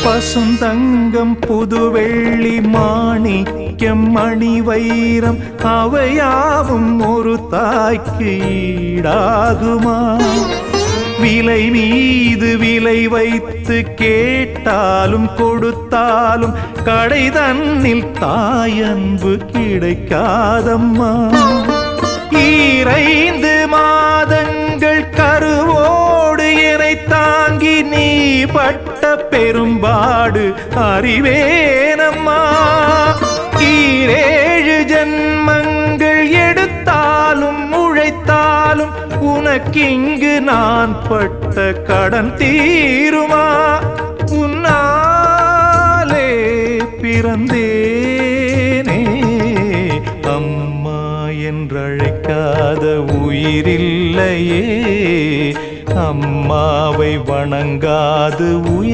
பசுந்தங்கம் புதுவெள்ளி மாணிக்கம் மணி வைரம் அவையாவும் ஒரு தாய்க்கு ஈடாகுமா? விலை மீது விலை வைத்து கேட்டாலும் கொடுத்தாலும் கடை தன்னில் தாயன்பு கிடைக்காதம்மா. 2 மாதங்கள் கருவோடு என்னை தாங்கி நீ பட்ட பெரும்பாடு அறிவேனம்மா. 7 ஜன்மங்கள் எடுத்தாலும் உழைத்தாலும் உனக்கிங்கு நான் பட்ட கடன் தீருமா? உன்னாலே பிறந்தேனே, அம்மா என்றழைக்காத உயிரில்லையே. அம்மாவை வணங்காது உயர்